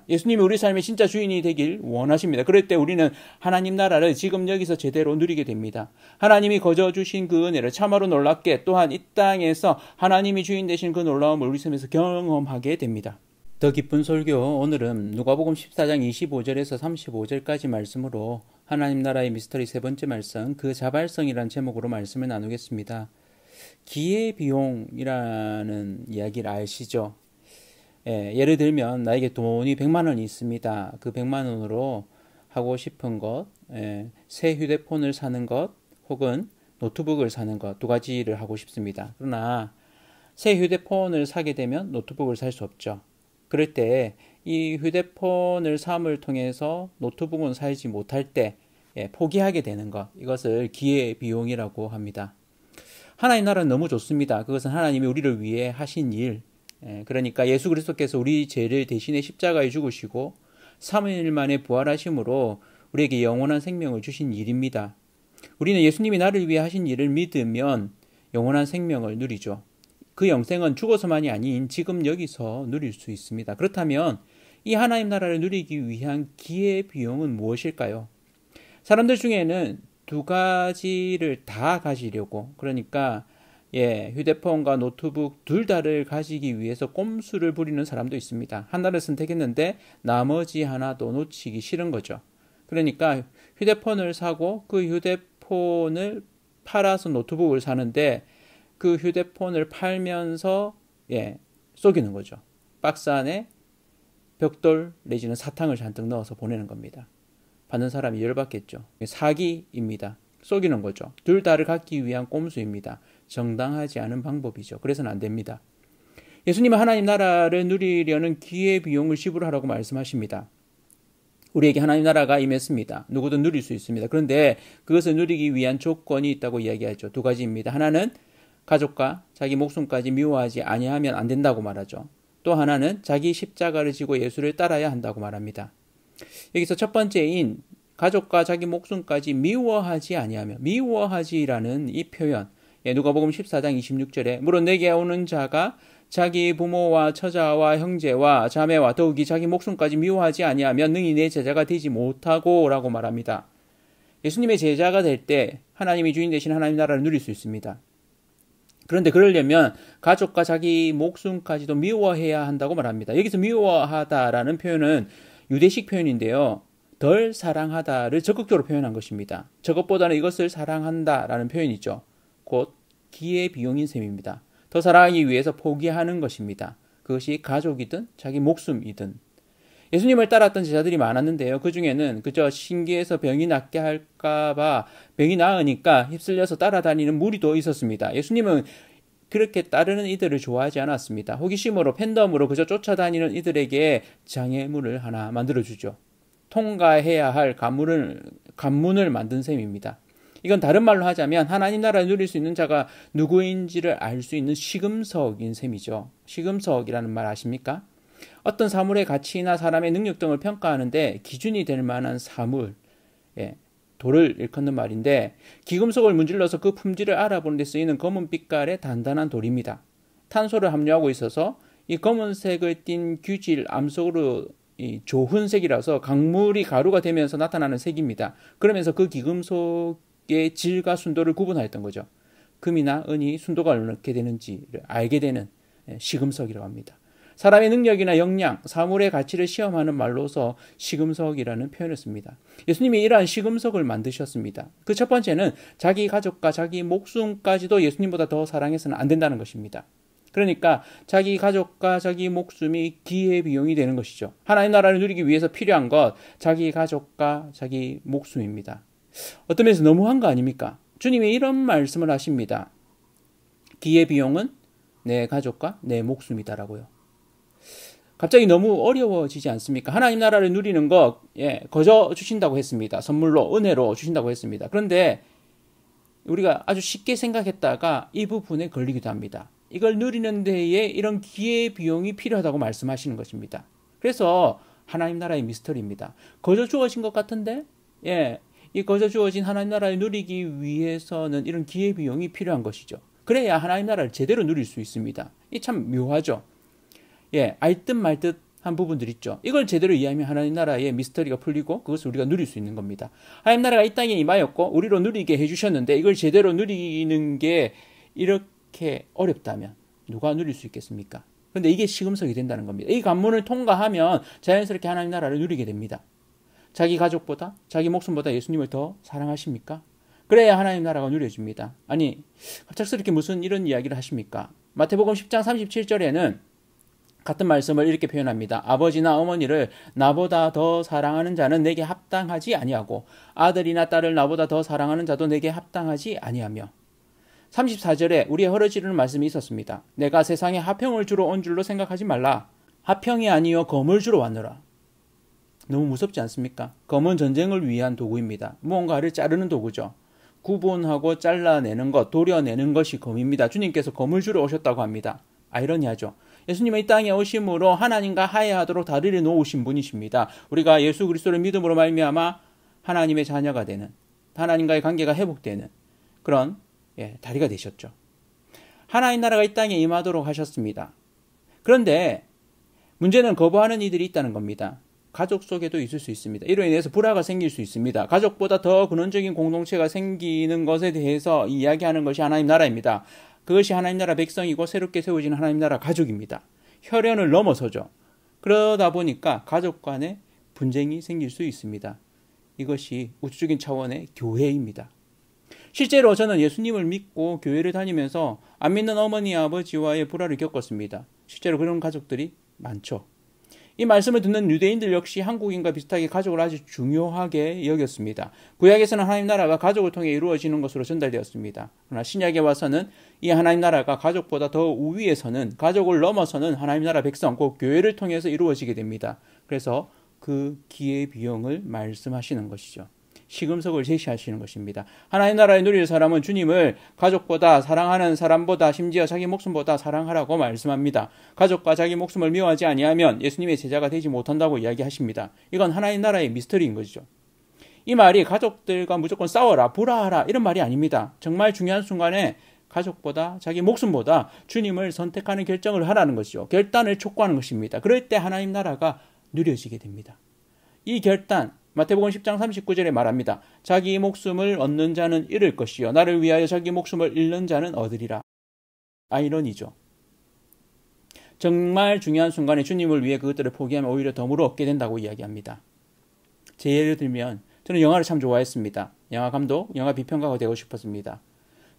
예수님이 우리 삶의 진짜 주인이 되길 원하십니다. 그럴 때 우리는 하나님 나라를 지금 여기서 제대로 누리게 됩니다. 하나님이 거저 주신 그 은혜를 참으로 놀랍게 또한 이 땅에서 하나님이 주인 되신 그 놀라움을 우리 삶에서 경험하게 됩니다. 더 깊은 설교, 오늘은 누가복음 14장 25절에서 35절까지 말씀으로 하나님 나라의 미스터리 세 번째 말씀, 그 자발성이라는 제목으로 말씀을 나누겠습니다. 기회비용이라는 이야기를 아시죠? 예를 들면 나에게 돈이 100만 원이 있습니다. 그 100만 원으로 하고 싶은 것, 새 휴대폰을 사는 것 혹은 노트북을 사는 것 두 가지를 하고 싶습니다. 그러나 새 휴대폰을 사게 되면 노트북을 살 수 없죠. 그럴 때 이 휴대폰을 삼을 통해서 노트북은 사지 못할 때 포기하게 되는 것, 이것을 기회비용이라고 합니다. 하나님 나라는 너무 좋습니다. 그것은 하나님이 우리를 위해 하신 일, 그러니까 예수 그리스도께서 우리 죄를 대신에 십자가에 죽으시고 3일 만에 부활하심으로 우리에게 영원한 생명을 주신 일입니다. 우리는 예수님이 나를 위해 하신 일을 믿으면 영원한 생명을 누리죠. 그 영생은 죽어서만이 아닌 지금 여기서 누릴 수 있습니다. 그렇다면 이 하나님 나라를 누리기 위한 기회비용은 무엇일까요? 사람들 중에는 두 가지를 다 가지려고, 그러니까 휴대폰과 노트북 둘 다를 가지기 위해서 꼼수를 부리는 사람도 있습니다. 하나를 선택했는데 나머지 하나도 놓치기 싫은 거죠. 그러니까 휴대폰을 사고 그 휴대폰을 팔아서 노트북을 사는데 그 휴대폰을 팔면서 속이는 거죠. 박스 안에 벽돌 내지는 사탕을 잔뜩 넣어서 보내는 겁니다. 받는 사람이 열받겠죠. 사기입니다. 속이는 거죠. 둘 다를 갖기 위한 꼼수입니다. 정당하지 않은 방법이죠. 그래서는 안 됩니다. 예수님은 하나님 나라를 누리려는 기회비용을 지불하라고 말씀하십니다. 우리에게 하나님 나라가 임했습니다. 누구든 누릴 수 있습니다. 그런데 그것을 누리기 위한 조건이 있다고 이야기하죠. 두 가지입니다. 하나는 가족과 자기 목숨까지 미워하지 아니하면 안 된다고 말하죠. 또 하나는 자기 십자가를 지고 예수를 따라야 한다고 말합니다. 여기서 첫 번째인 가족과 자기 목숨까지 미워하지 아니하면, 미워하지라는 이 표현, 누가복음 14장 26절에 물론 내게 오는 자가 자기 부모와 처자와 형제와 자매와 더욱이 자기 목숨까지 미워하지 아니하면 능히 내 제자가 되지 못하고 라고 말합니다. 예수님의 제자가 될 때 하나님이 주인 되신 하나님 나라를 누릴 수 있습니다. 그런데 그러려면 가족과 자기 목숨까지도 미워해야 한다고 말합니다. 여기서 미워하다라는 표현은 유대식 표현인데요. 덜 사랑하다를 적극적으로 표현한 것입니다. 저것보다는 이것을 사랑한다라는 표현이죠. 곧 기회비용인 셈입니다. 더 사랑하기 위해서 포기하는 것입니다. 그것이 가족이든 자기 목숨이든. 예수님을 따랐던 제자들이 많았는데요. 그 중에는 그저 신기해서 병이 낫게 할까봐 병이 나으니까 휩쓸려서 따라다니는 무리도 있었습니다. 예수님은 그렇게 따르는 이들을 좋아하지 않았습니다. 호기심으로 팬덤으로 그저 쫓아다니는 이들에게 장애물을 하나 만들어주죠. 통과해야 할 관문을 만든 셈입니다. 이건 다른 말로 하자면 하나님 나라를 누릴 수 있는 자가 누구인지를 알 수 있는 시금석인 셈이죠. 시금석이라는 말 아십니까? 어떤 사물의 가치나 사람의 능력 등을 평가하는데 기준이 될 만한 사물, 돌을 일컫는 말인데 기금속을 문질러서 그 품질을 알아보는 데 쓰이는 검은 빛깔의 단단한 돌입니다. 탄소를 함유하고 있어서 이 검은색을 띤 규질 암석으로 조훈색이라서 강물이 가루가 되면서 나타나는 색입니다. 그러면서 그 기금속의 질과 순도를 구분하였던 거죠. 금이나 은이 순도가 어떻게 되는지를 알게 되는 시금석이라고 합니다. 사람의 능력이나 역량, 사물의 가치를 시험하는 말로서 시금석이라는 표현을 씁니다. 예수님이 이러한 시금석을 만드셨습니다. 그 첫 번째는 자기 가족과 자기 목숨까지도 예수님보다 더 사랑해서는 안 된다는 것입니다. 그러니까 자기 가족과 자기 목숨이 기회비용이 되는 것이죠. 하나님 나라를 누리기 위해서 필요한 것, 자기 가족과 자기 목숨입니다. 어떤 면에서 너무한 거 아닙니까? 주님이 이런 말씀을 하십니다. 기회비용은 내 가족과 내 목숨이다라고요. 갑자기 너무 어려워지지 않습니까? 하나님 나라를 누리는 것, 거저 주신다고 했습니다. 선물로, 은혜로 주신다고 했습니다. 그런데 우리가 아주 쉽게 생각했다가 이 부분에 걸리기도 합니다. 이걸 누리는 데에 이런 기회비용이 필요하다고 말씀하시는 것입니다. 그래서 하나님 나라의 미스터리입니다. 거저 주어진 것 같은데, 이 거저 주어진 하나님 나라를 누리기 위해서는 이런 기회비용이 필요한 것이죠. 그래야 하나님 나라를 제대로 누릴 수 있습니다. 이 참 묘하죠. 알 듯 말 듯 한 부분들 있죠. 이걸 제대로 이해하면 하나님 나라의 미스터리가 풀리고 그것을 우리가 누릴 수 있는 겁니다. 하나님 나라가 이 땅에 임하였고 우리로 누리게 해주셨는데 이걸 제대로 누리는 게 이렇게 어렵다면 누가 누릴 수 있겠습니까? 그런데 이게 시금석이 된다는 겁니다. 이 관문을 통과하면 자연스럽게 하나님 나라를 누리게 됩니다. 자기 가족보다 자기 목숨보다 예수님을 더 사랑하십니까? 그래야 하나님 나라가 누려집니다. 아니 갑작스럽게 무슨 이런 이야기를 하십니까? 마태복음 10장 37절에는 같은 말씀을 이렇게 표현합니다. 아버지나 어머니를 나보다 더 사랑하는 자는 내게 합당하지 아니하고 아들이나 딸을 나보다 더 사랑하는 자도 내게 합당하지 아니하며 34절에 우리의 허러지르는 말씀이 있었습니다. 내가 세상에 화평을 주러 온 줄로 생각하지 말라. 화평이 아니요 검을 주러 왔노라. 너무 무섭지 않습니까? 검은 전쟁을 위한 도구입니다. 무언가를 자르는 도구죠. 구분하고 잘라내는 것, 도려내는 것이 검입니다. 주님께서 검을 주러 오셨다고 합니다. 아이러니하죠. 예수님은 이 땅에 오심으로 하나님과 화해하도록 다리를 놓으신 분이십니다. 우리가 예수 그리스도를 믿음으로 말미암아 하나님의 자녀가 되는, 하나님과의 관계가 회복되는 그런 다리가 되셨죠. 하나님 나라가 이 땅에 임하도록 하셨습니다. 그런데 문제는 거부하는 이들이 있다는 겁니다. 가족 속에도 있을 수 있습니다. 이로 인해서 불화가 생길 수 있습니다. 가족보다 더 근원적인 공동체가 생기는 것에 대해서 이야기하는 것이 하나님 나라입니다. 그것이 하나님 나라 백성이고 새롭게 세워진 하나님 나라 가족입니다. 혈연을 넘어서죠. 그러다 보니까 가족 간에 분쟁이 생길 수 있습니다. 이것이 우주적인 차원의 교회입니다. 실제로 저는 예수님을 믿고 교회를 다니면서 안 믿는 어머니 아버지와의 불화를 겪었습니다. 실제로 그런 가족들이 많죠. 이 말씀을 듣는 유대인들 역시 한국인과 비슷하게 가족을 아주 중요하게 여겼습니다. 구약에서는 하나님 나라가 가족을 통해 이루어지는 것으로 전달되었습니다. 그러나 신약에 와서는 이 하나님 나라가 가족보다 더 우위에서는 가족을 넘어서는 하나님 나라 백성, 곧 교회를 통해서 이루어지게 됩니다. 그래서 그 기회비용을 말씀하시는 것이죠. 시금석을 제시하시는 것입니다. 하나님 나라에 누릴 사람은 주님을 가족보다 사랑하는 사람보다 심지어 자기 목숨보다 사랑하라고 말씀합니다. 가족과 자기 목숨을 미워하지 아니하면 예수님의 제자가 되지 못한다고 이야기하십니다. 이건 하나님 나라의 미스터리인 것이죠. 이 말이 가족들과 무조건 싸워라, 불화하라 이런 말이 아닙니다. 정말 중요한 순간에 가족보다 자기 목숨보다 주님을 선택하는 결정을 하라는 것이죠. 결단을 촉구하는 것입니다. 그럴 때 하나님 나라가 누려지게 됩니다. 이 결단, 마태복음 10장 39절에 말합니다. 자기 목숨을 얻는 자는 잃을 것이요 나를 위하여 자기 목숨을 잃는 자는 얻으리라. 아이러니죠. 정말 중요한 순간에 주님을 위해 그것들을 포기하면 오히려 덤으로 얻게 된다고 이야기합니다. 제 예를 들면 저는 영화를 참 좋아했습니다. 영화 감독, 영화 비평가가 되고 싶었습니다.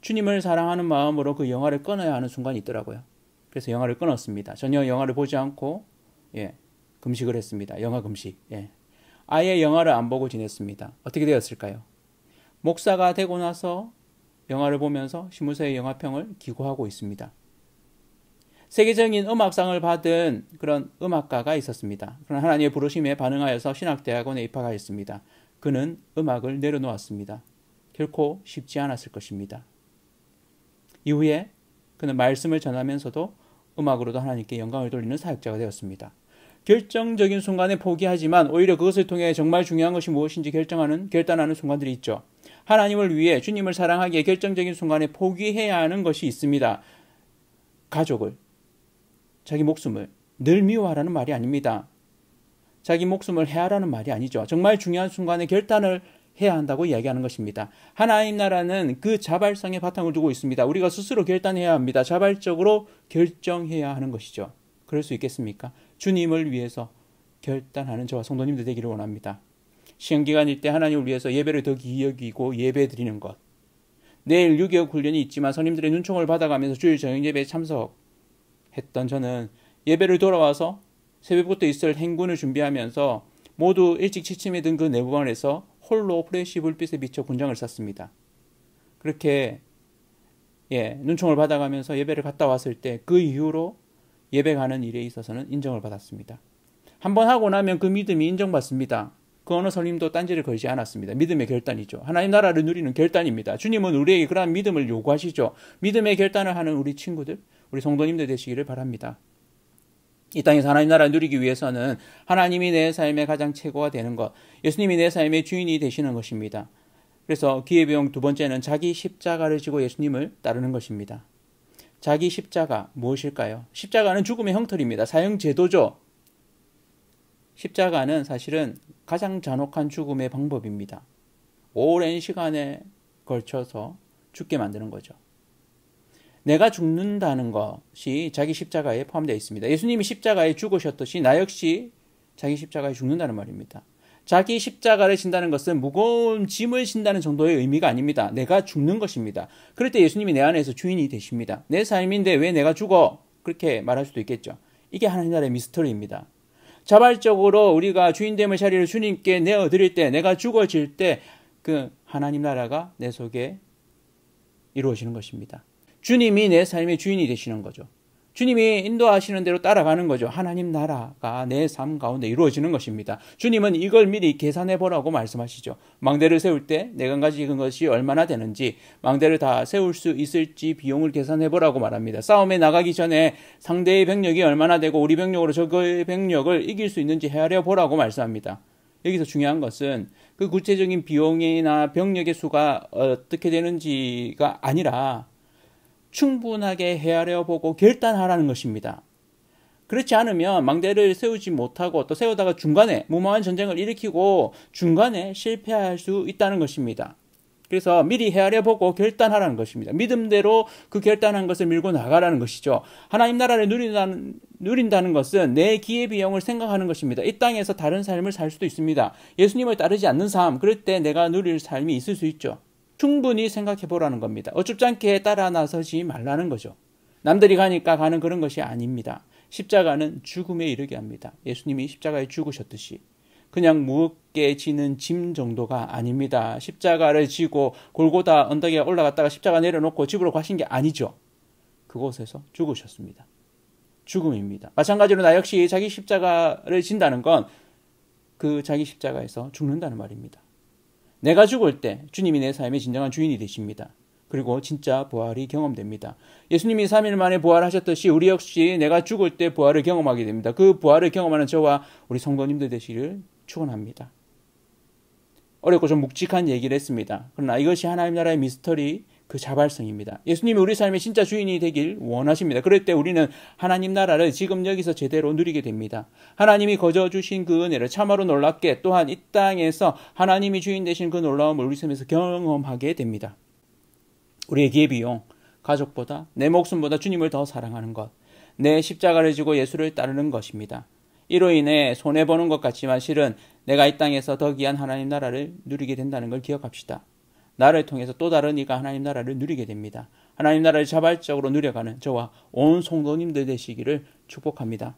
주님을 사랑하는 마음으로 그 영화를 끊어야 하는 순간이 있더라고요. 그래서 영화를 끊었습니다. 전혀 영화를 보지 않고 금식을 했습니다. 영화 금식. 아예 영화를 안 보고 지냈습니다. 어떻게 되었을까요? 목사가 되고 나서 영화를 보면서 신문사의 영화평을 기고하고 있습니다. 세계적인 음악상을 받은 그런 음악가가 있었습니다. 그러나 하나님의 부르심에 반응하여서 신학대학원에 입학하였습니다. 그는 음악을 내려놓았습니다. 결코 쉽지 않았을 것입니다. 이후에 그는 말씀을 전하면서도 음악으로도 하나님께 영광을 돌리는 사역자가 되었습니다. 결정적인 순간에 포기하지만 오히려 그것을 통해 정말 중요한 것이 무엇인지 결단하는 순간들이 있죠. 하나님을 위해 주님을 사랑하기에 결정적인 순간에 포기해야 하는 것이 있습니다. 가족을, 자기 목숨을 늘 미워하라는 말이 아닙니다. 자기 목숨을 해하라는 말이 아니죠. 정말 중요한 순간에 결단을 해야 한다고 이야기하는 것입니다. 하나님 나라는 그 자발성에 바탕을 두고 있습니다. 우리가 스스로 결단해야 합니다. 자발적으로 결정해야 하는 것이죠. 그럴 수 있겠습니까? 주님을 위해서 결단하는 저와 성도님들 되기를 원합니다. 시험기간일 때 하나님을 위해서 예배를 더 귀히 여기고 예배 드리는 것. 내일 6.25 훈련이 있지만 선임들의 눈총을 받아가면서 주일 저녁 예배에 참석했던 저는 예배를 돌아와서 새벽부터 있을 행군을 준비하면서 모두 일찍 취침에 든 그 내부관에서 홀로 프레시 불빛에 비쳐 군장을 쐈습니다. 그렇게 눈총을 받아가면서 예배를 갔다 왔을 때 그 이후로 예배 가는 일에 있어서는 인정을 받았습니다. 한번 하고 나면 그 믿음이 인정받습니다. 그 어느 선임도 딴지를 걸지 않았습니다. 믿음의 결단이죠. 하나님 나라를 누리는 결단입니다. 주님은 우리에게 그러한 믿음을 요구하시죠. 믿음의 결단을 하는 우리 친구들, 우리 성도님들 되시기를 바랍니다. 이 땅에서 하나님 나라를 누리기 위해서는 하나님이 내 삶의 가장 최고가 되는 것, 예수님이 내 삶의 주인이 되시는 것입니다. 그래서 기회비용 두 번째는 자기 십자가를 지고 예수님을 따르는 것입니다. 자기 십자가 무엇일까요? 십자가는 죽음의 형틀입니다. 사형제도죠. 십자가는 사실은 가장 잔혹한 죽음의 방법입니다. 오랜 시간에 걸쳐서 죽게 만드는 거죠. 내가 죽는다는 것이 자기 십자가에 포함되어 있습니다. 예수님이 십자가에 죽으셨듯이 나 역시 자기 십자가에 죽는다는 말입니다. 자기 십자가를 진다는 것은 무거운 짐을 진다는 정도의 의미가 아닙니다. 내가 죽는 것입니다. 그럴 때 예수님이 내 안에서 주인이 되십니다. 내 삶인데 왜 내가 죽어? 그렇게 말할 수도 있겠죠. 이게 하나님 나라의 미스터리입니다. 자발적으로 우리가 주인됨의 자리를 주님께 내어드릴 때, 내가 죽어질 때 그 하나님 나라가 내 속에 이루어지는 것입니다. 주님이 내 삶의 주인이 되시는 거죠. 주님이 인도하시는 대로 따라가는 거죠. 하나님 나라가 내 삶 가운데 이루어지는 것입니다. 주님은 이걸 미리 계산해 보라고 말씀하시죠. 망대를 세울 때 내가 가진 것이 얼마나 되는지, 망대를 다 세울 수 있을지 비용을 계산해 보라고 말합니다. 싸움에 나가기 전에 상대의 병력이 얼마나 되고 우리 병력으로 적의 병력을 이길 수 있는지 헤아려 보라고 말씀합니다. 여기서 중요한 것은 그 구체적인 비용이나 병력의 수가 어떻게 되는지가 아니라 충분하게 헤아려 보고 결단하라는 것입니다. 그렇지 않으면 망대를 세우지 못하고 또 세우다가 중간에 무모한 전쟁을 일으키고 중간에 실패할 수 있다는 것입니다. 그래서 미리 헤아려 보고 결단하라는 것입니다. 믿음대로 그 결단한 것을 밀고 나가라는 것이죠. 하나님 나라를 누린다는 것은 내 기회비용을 생각하는 것입니다. 이 땅에서 다른 삶을 살 수도 있습니다. 예수님을 따르지 않는 삶, 그럴 때 내가 누릴 삶이 있을 수 있죠. 충분히 생각해 보라는 겁니다. 어줍지 않게 따라 나서지 말라는 거죠. 남들이 가니까 가는 그런 것이 아닙니다. 십자가는 죽음에 이르게 합니다. 예수님이 십자가에 죽으셨듯이 그냥 무겁게 지는 짐 정도가 아닙니다. 십자가를 지고 골고다 언덕에 올라갔다가 십자가 내려놓고 집으로 가신 게 아니죠. 그곳에서 죽으셨습니다. 죽음입니다. 마찬가지로 나 역시 자기 십자가를 진다는 건 그 자기 십자가에서 죽는다는 말입니다. 내가 죽을 때 주님이 내 삶의 진정한 주인이 되십니다. 그리고 진짜 부활이 경험됩니다. 예수님이 3일 만에 부활하셨듯이 우리 역시 내가 죽을 때 부활을 경험하게 됩니다. 그 부활을 경험하는 저와 우리 성도님들 되시기를 축원합니다. 어렵고 좀 묵직한 얘기를 했습니다. 그러나 이것이 하나님 나라의 미스터리, 그 자발성입니다. 예수님이 우리 삶의 진짜 주인이 되길 원하십니다. 그럴 때 우리는 하나님 나라를 지금 여기서 제대로 누리게 됩니다. 하나님이 거저 주신 그 은혜를 참으로 놀랍게 또한 이 땅에서 하나님이 주인 되신 그 놀라움을 우리 삶에서 경험하게 됩니다. 우리의 기회비용, 가족보다 내 목숨보다 주님을 더 사랑하는 것, 내 십자가를 지고 예수를 따르는 것입니다. 이로 인해 손해보는 것 같지만 실은 내가 이 땅에서 더 귀한 하나님 나라를 누리게 된다는 걸 기억합시다. 나를 통해서 또 다른 이가 하나님 나라를 누리게 됩니다. 하나님 나라를 자발적으로 누려가는 저와 온 성도님들 되시기를 축복합니다.